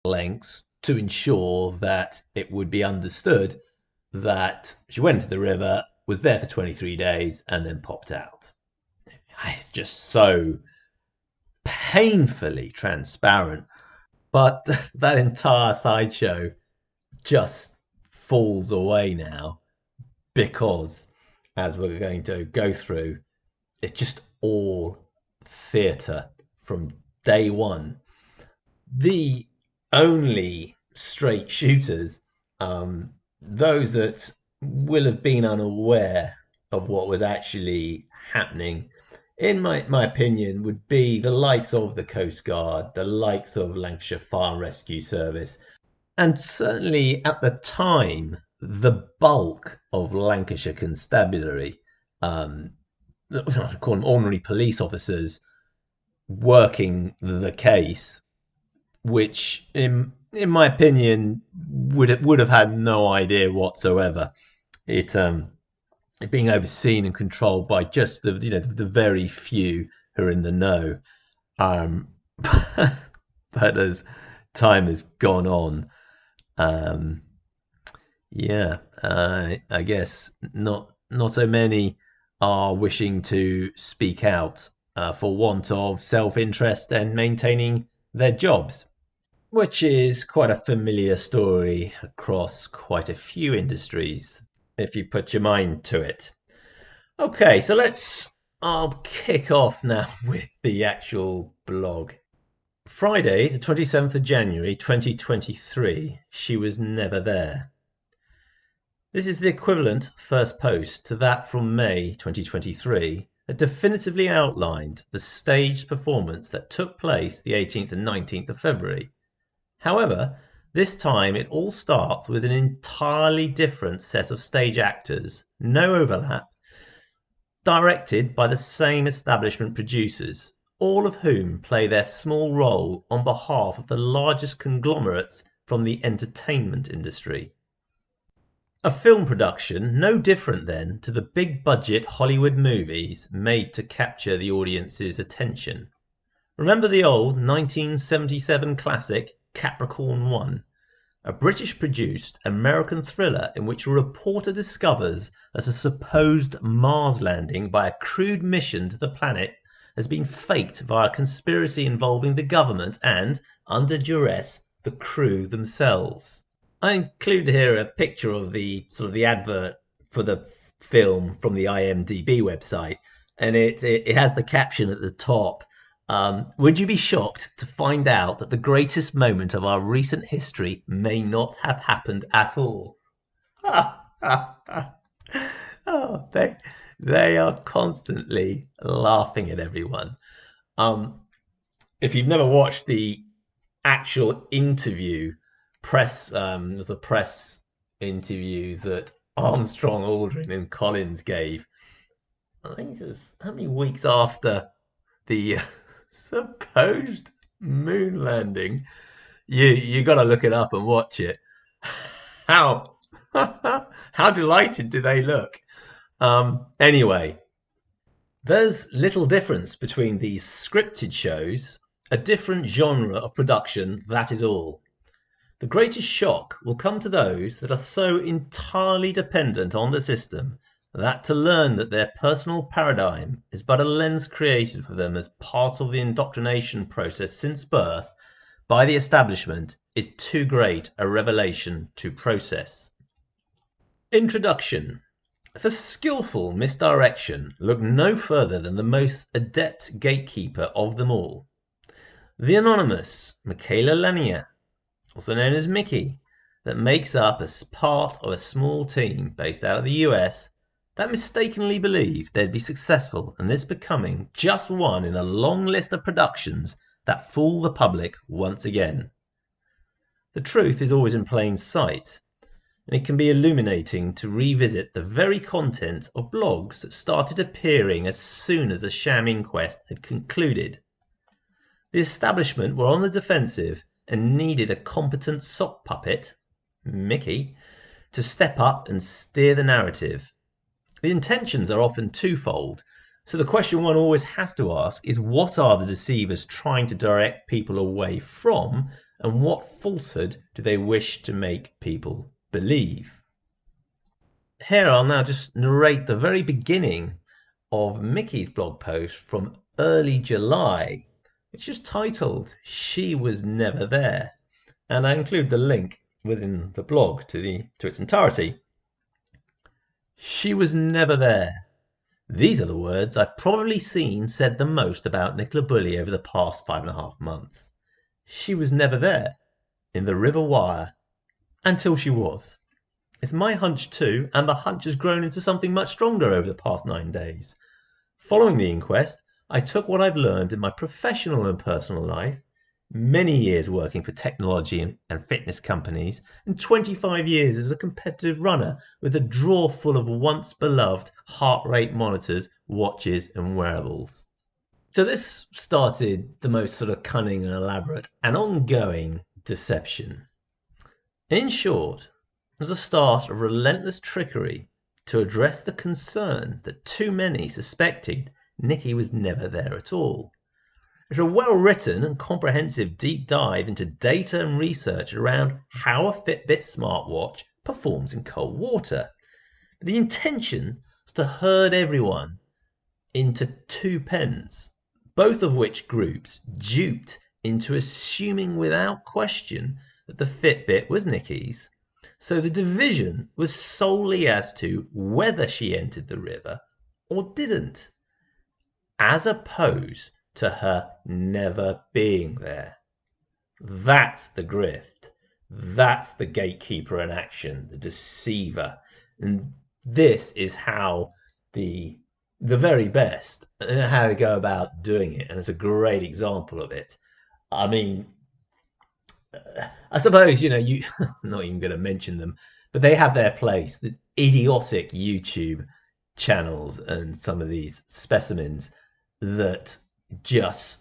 lengths to ensure that it would be understood that she went to the river, was there for 23 days, and then popped out. It's just so painfully transparent. But that entire sideshow just falls away now because, as we're going to go through, it's just all theatre from day one. The only straight shooters, those that will have been unaware of what was actually happening, in my opinion, would be the likes of the Coast Guard, the likes of Lancashire Fire and Rescue Service, and certainly at the time, the bulk of Lancashire Constabulary, I call them ordinary police officers, working the case, which in my opinion would have had no idea whatsoever. It being overseen and controlled by just the very few who are in the know. Um, but as time has gone on, um, yeah, I guess not so many are wishing to speak out for want of self-interest and maintaining their jobs, which is quite a familiar story across quite a few industries if you put your mind to it. Okay, so I'll kick off now with the actual blog. Friday, the 27th of January 2023, she was never there. This is the equivalent first post to that from May 2023 that definitively outlined the staged performance that took place the 18th and 19th of February. However, this time it all starts with an entirely different set of stage actors, no overlap, directed by the same establishment producers, all of whom play their small role on behalf of the largest conglomerates from the entertainment industry. A film production no different then to the big budget Hollywood movies made to capture the audience's attention. Remember the old 1977 classic Capricorn 1, a British-produced American thriller in which a reporter discovers that a supposed Mars landing by a crewed mission to the planet has been faked via a conspiracy involving the government and, under duress, the crew themselves. I include here a picture of the advert for the film from the IMDb website, and it has the caption at the top. Would you be shocked to find out that the greatest moment of our recent history may not have happened at all? Oh, they are constantly laughing at everyone. If you've never watched the actual interview, there's a press interview that Armstrong, Aldrin, and Collins gave. I think it was how many weeks after the supposed moon landing. You got to look it up and watch it. How how delighted do they look? Anyway, there's little difference between these scripted shows, a different genre of production, that is all. The greatest shock will come to those that are so entirely dependent on the system that to learn that their personal paradigm is but a lens created for them as part of the indoctrination process since birth by the establishment is too great a revelation to process. Introduction. For skillful misdirection, look no further than the most adept gatekeeper of them all. The anonymous Michaela Lanier, also known as Mickey, that makes up as part of a small team based out of the US that mistakenly believed they'd be successful in this becoming just one in a long list of productions that fool the public once again. The truth is always in plain sight, and it can be illuminating to revisit the very content of blogs that started appearing as soon as the sham inquest had concluded. The establishment were on the defensive and needed a competent sock puppet, Mickey, to step up and steer the narrative. The intentions are often twofold, so the question one always has to ask is what are the deceivers trying to direct people away from, And what falsehood do they wish to make people believe? Here I'll now just narrate the very beginning of Mickey's blog post from early July, which is titled "She Was Never There," and I include the link within the blog to its entirety. She was never there. These are the words I've probably seen said the most about Nicola Bulley over the past 5.5 months. She was never there in the River Wyre until she was. It's my hunch too, and the hunch has grown into something much stronger over the past 9 days. Following the inquest, I took what I've learned in my professional and personal life, many years working for technology and fitness companies, and 25 years as a competitive runner with a drawer full of once beloved heart rate monitors, watches, and wearables. So this started the most sort of cunning and elaborate and ongoing deception. In short, was the start of relentless trickery to address the concern that too many suspected Nikki was never there at all. It's a well-written and comprehensive deep dive into data and research around how a Fitbit smartwatch performs in cold water. The intention was to herd everyone into two pens, both of which groups duped into assuming without question that the Fitbit was Nikki's. So the division was solely as to whether she entered the river or didn't, as opposed to her never being there. That's the grift. That's the gatekeeper in action, the deceiver. And this is how the very best, how they go about doing it. And it's a great example of it. I mean, I suppose, you I'm not even going to mention them, but they have their place. The idiotic YouTube channels and some of these specimens that just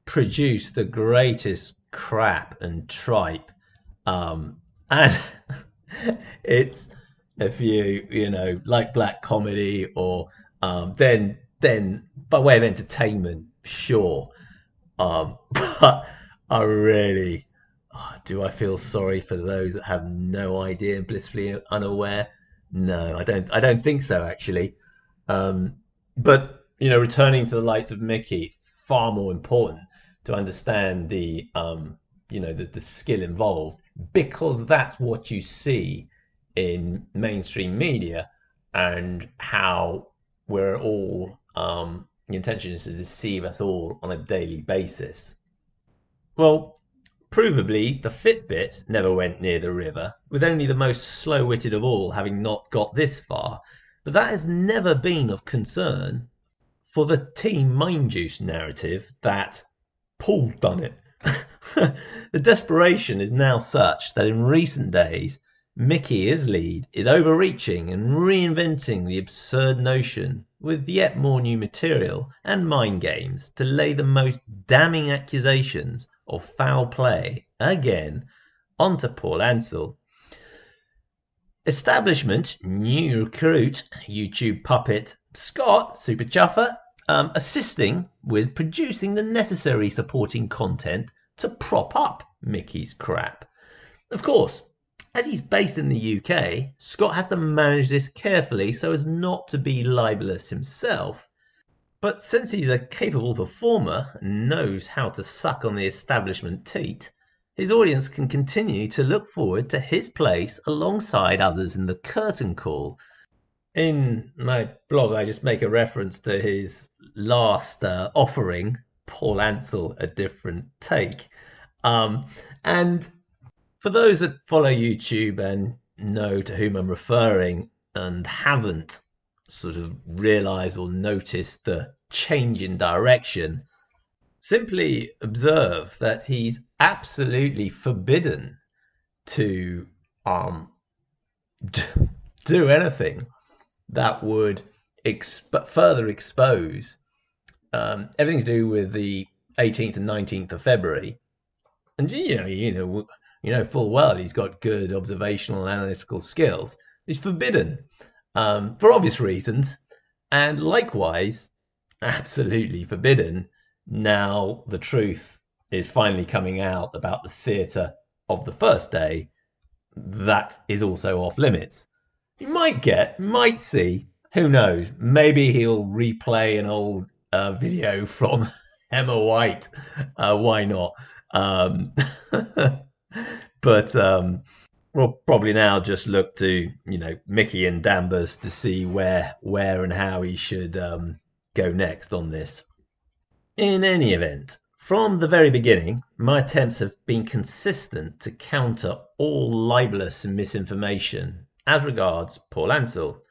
produce the greatest crap and tripe. And it's, if you like black comedy or then by way of entertainment, sure. But I really, do I feel sorry for those that have no idea and blissfully unaware? No, I don't think so actually. But returning to the likes of Mickey, far more important to understand the the skill involved, because that's what you see in mainstream media and how we're all the intention is to deceive us all on a daily basis. Well, provably, the Fitbit never went near the river, with only the most slow-witted of all having not got this far. But that has never been of concern for the Team Mind Juice narrative that Paul done it. The desperation is now such that in recent days, Mickey as lead is overreaching and reinventing the absurd notion with yet more new material and mind games to lay the most damning accusations of foul play again onto Paul Ansell. Establishment new recruit YouTube puppet Scott Super Chuffer assisting with producing the necessary supporting content to prop up Mickey's crap. Of course, as he's based in the UK, Scott has to manage this carefully so as not to be libelous himself. But since he's a capable performer and knows how to suck on the establishment teat, his audience can continue to look forward to his place alongside others in the curtain call. In my blog, I just make a reference to his last offering, Paul Ansell, A Different Take. And for those that follow YouTube and know to whom I'm referring and haven't sort of realized or noticed the change in direction, simply observe that he's absolutely forbidden to do anything that would further expose everything to do with the 18th and 19th of February. And you know full well he's got good observational and analytical skills. He's forbidden for obvious reasons, and likewise absolutely forbidden now the truth is finally coming out about the theatre of the first day, that is also off limits. You might see, who knows, maybe he'll replay an old video from Emma White. Why not? Um, but we'll probably now just look to, Mickey and Danvers to see where and how he should go next on this. In any event, from the very beginning, my attempts have been consistent to counter all libelous misinformation as regards Paul Ansell,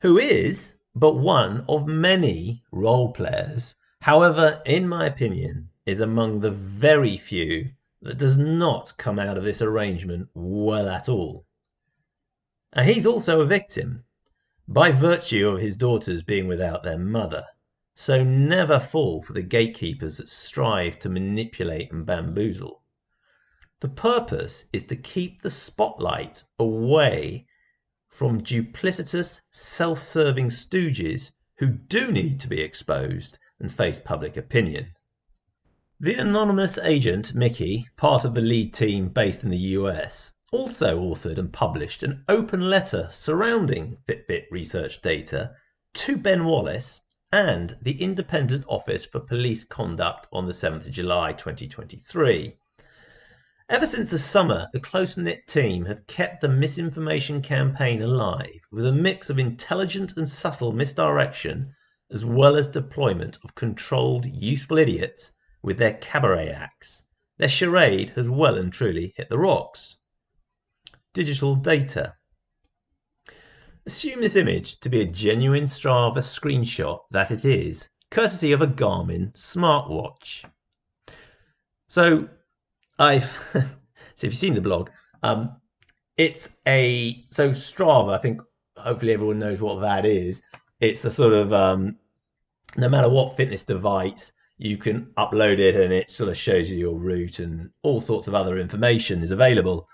who is but one of many role players, however, in my opinion, is among the very few that does not come out of this arrangement well at all. And he's also a victim, by virtue of his daughters being without their mother. So never fall for the gatekeepers that strive to manipulate and bamboozle. The purpose is to keep the spotlight away from duplicitous, self-serving stooges who do need to be exposed and face public opinion. The anonymous agent, Mickey, part of the lead team based in the US, also authored and published an open letter surrounding Fitbit research data to Ben Wallace and the Independent Office for Police Conduct on the 7th of July 2023. Ever since the summer, the close-knit team have kept the misinformation campaign alive with a mix of intelligent and subtle misdirection as well as deployment of controlled, useful idiots with their cabaret acts. Their charade has well and truly hit the rocks. Digital data. Assume this image to be a genuine Strava screenshot that it is, courtesy of a Garmin smartwatch. So if you've seen the blog, it's so Strava, I think hopefully everyone knows what that is. It's a sort of, no matter what fitness device, you can upload it and it sort of shows you your route and all sorts of other information is available.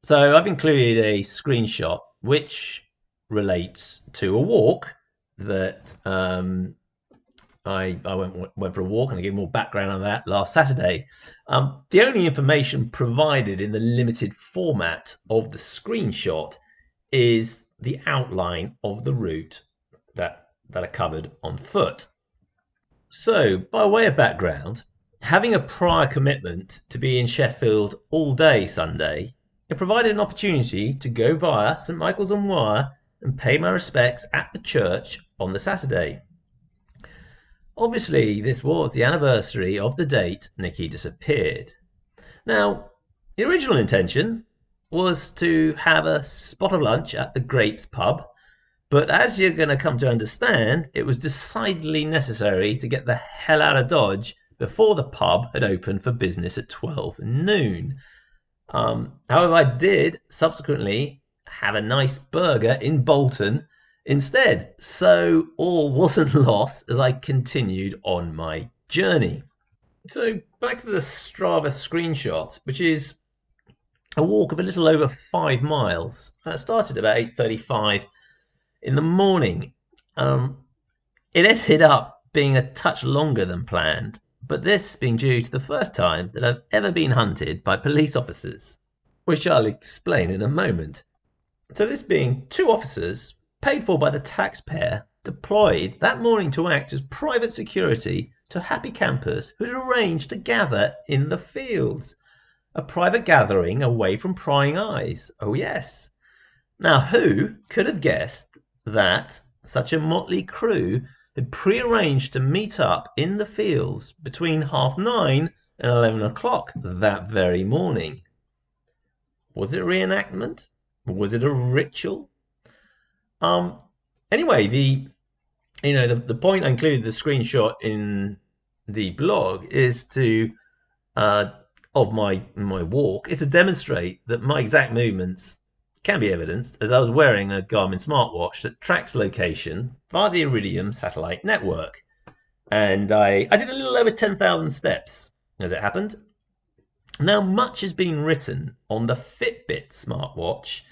So I've included a screenshot which relates to a walk that I went for a walk, and I gave more background on that last Saturday. The only information provided in the limited format of the screenshot is the outline of the route that are covered on foot. So by way of background, having a prior commitment to be in Sheffield all day Sunday, it provided an opportunity to go via St Michael's on Wyre and pay my respects at the church on the Saturday. Obviously, this was the anniversary of the date Nicky disappeared. Now, the original intention was to have a spot of lunch at the Grapes pub, but as you're going to come to understand, it was decidedly necessary to get the hell out of Dodge before the pub had opened for business at 12 noon. However, I did subsequently have a nice burger in Bolton instead, so all wasn't lost as I continued on my journey. So back to the Strava screenshot, which is a walk of a little over 5 miles. That started about 8:35 in the morning. It ended up being a touch longer than planned, but this being due to the first time that I've ever been hunted by police officers, which I'll explain in a moment. So this being 2 officers, paid for by the taxpayer, deployed that morning to act as private security to happy campers who'd arranged to gather in the fields. A private gathering away from prying eyes, oh yes. Now who could have guessed that such a motley crew had pre-arranged to meet up in the fields between 9:30 and 11 o'clock that very morning? Was it a reenactment? Was it a ritual? Anyway, the point I included the screenshot in the blog is to of my walk is to demonstrate that my exact movements can be evidenced as I was wearing a Garmin smartwatch that tracks location via the Iridium satellite network. And I did a little over 10,000 steps as it happened. Now, much has been written on the Fitbit smartwatch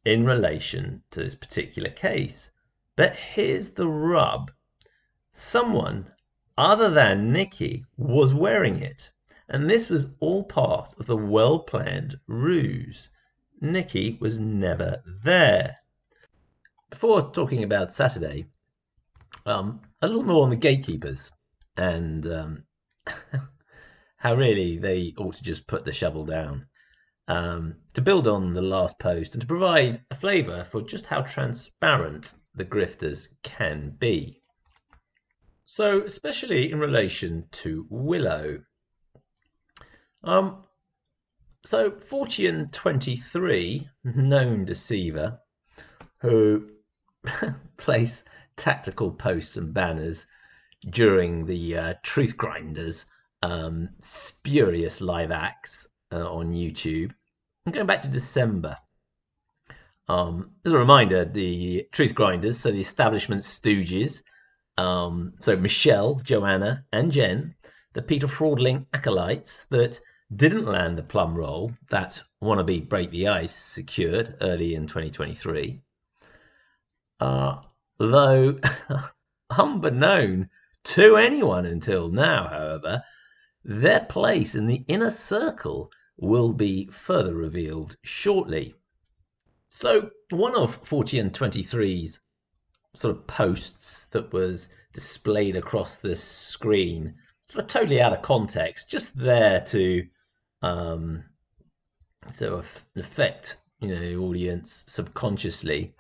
in relation to this particular case. But here's the rub. Someone other than Nikki was wearing it. And this was all part of the well-planned ruse. Nikki was never there. Before talking about Saturday, a little more on the gatekeepers and how really they ought to just put the shovel down. To build on the last post and to provide a flavour for just how transparent the grifters can be. So, especially in relation to Willow. So Fortune23, known deceiver, who place tactical posts and banners during the Truth Grinders spurious live acts on YouTube. And going back to December, as a reminder, the Truth Grinders, so the establishment stooges, so Michelle, Joanna, and Jen, the Peter Fraudling acolytes that didn't land the plum roll that wannabe Break the Ice secured early in 2023. Though unbeknown to anyone until now, however, their place in the inner circle will be further revealed shortly. So one of Fortune23's sort of posts that was displayed across the screen, sort of totally out of context, just there to sort of affect the audience subconsciously,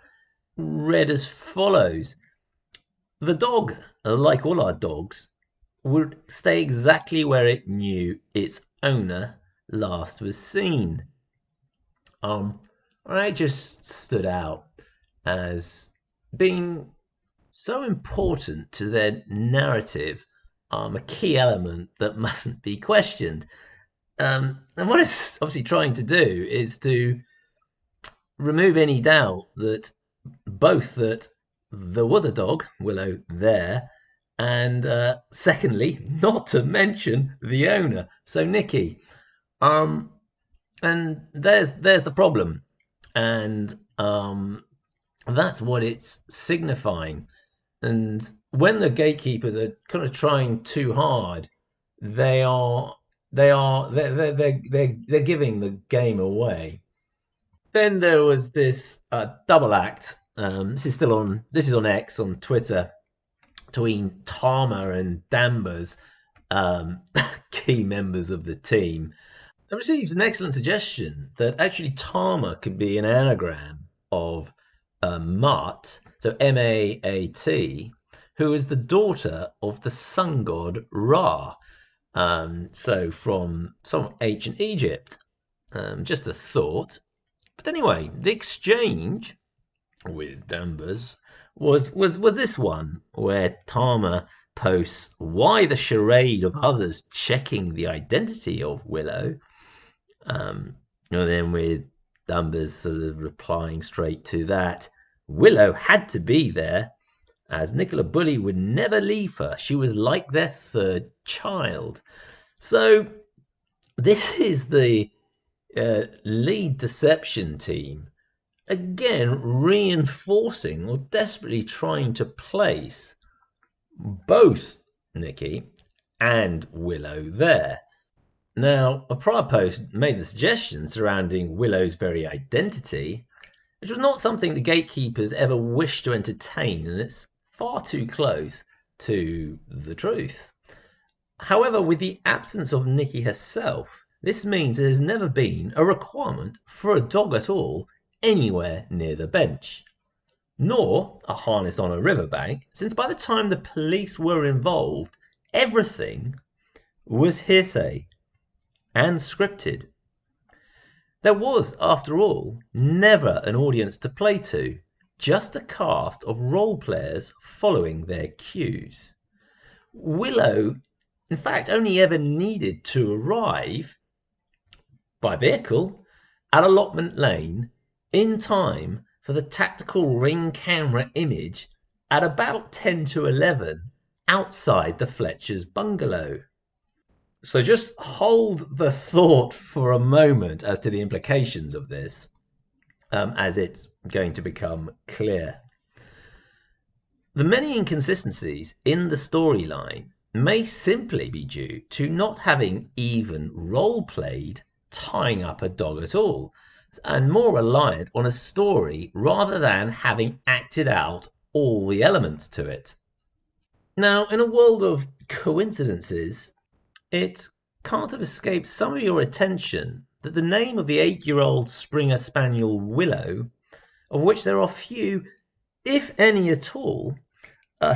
read as follows. The dog, like all our dogs, would stay exactly where it knew its owner last was seen. I just stood out as being so important to their narrative, a key element that mustn't be questioned. And what it's obviously trying to do is to remove any doubt that both that there was a dog, Willow, there, and secondly, not to mention the owner, so Nikki. And there's the problem, and that's what it's signifying. And when the gatekeepers are kind of trying too hard, they're giving the game away. Then there was this double act. This is on X, on Twitter, between Tama and Danvers, key members of the team. I received an excellent suggestion that actually Tama could be an anagram of Maat, so M-A-A-T, who is the daughter of the sun god Ra. So from some ancient Egypt. Just a thought. But anyway, the exchange with Danvers was this one, where Tama posts why the charade of others checking the identity of Willow, and then with Danvers sort of replying straight to that, Willow had to be there, as Nicola Bulley would never leave her. She was like their third child. So this is the lead deception team, again reinforcing or desperately trying to place both Nikki and Willow there. Now, a prior post made the suggestion surrounding Willow's very identity, which was not something the gatekeepers ever wished to entertain, and it's far too close to the truth. However, with the absence of Nikki herself, this means there has never been a requirement for a dog at all anywhere near the bench, nor a harness on a riverbank, since by the time the police were involved, everything was hearsay and scripted. There was, after all, never an audience to play to, just a cast of role players following their cues. Willow, in fact, only ever needed to arrive by vehicle at Allotment Lane in time for the tactical ring camera image at about 10 to 11 outside the Fletcher's bungalow. So just hold the thought for a moment as to the implications of this, as it's going to become clear. The many inconsistencies in the storyline may simply be due to not having even role-played tying up a dog at all, and more reliant on a story rather than having acted out all the elements to it. Now, in a world of coincidences, it can't have escaped some of your attention that the name of the 8-year-old Springer Spaniel Willow, of which there are few, if any at all,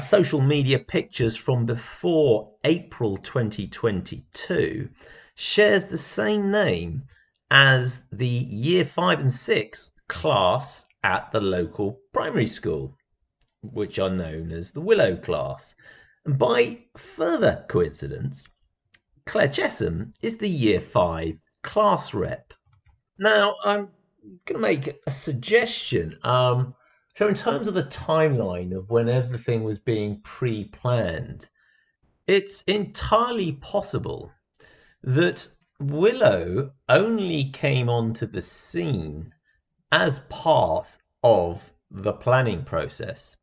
social media pictures from before April 2022, shares the same name as the year 5 and 6 class at the local primary school, which are known as the Willow class. And by further coincidence, Claire Chesham is the year 5 class rep. Now, I'm going to make a suggestion. So, in terms of the timeline of when everything was being pre planned, it's entirely possible that Willow only came onto the scene as part of the planning process.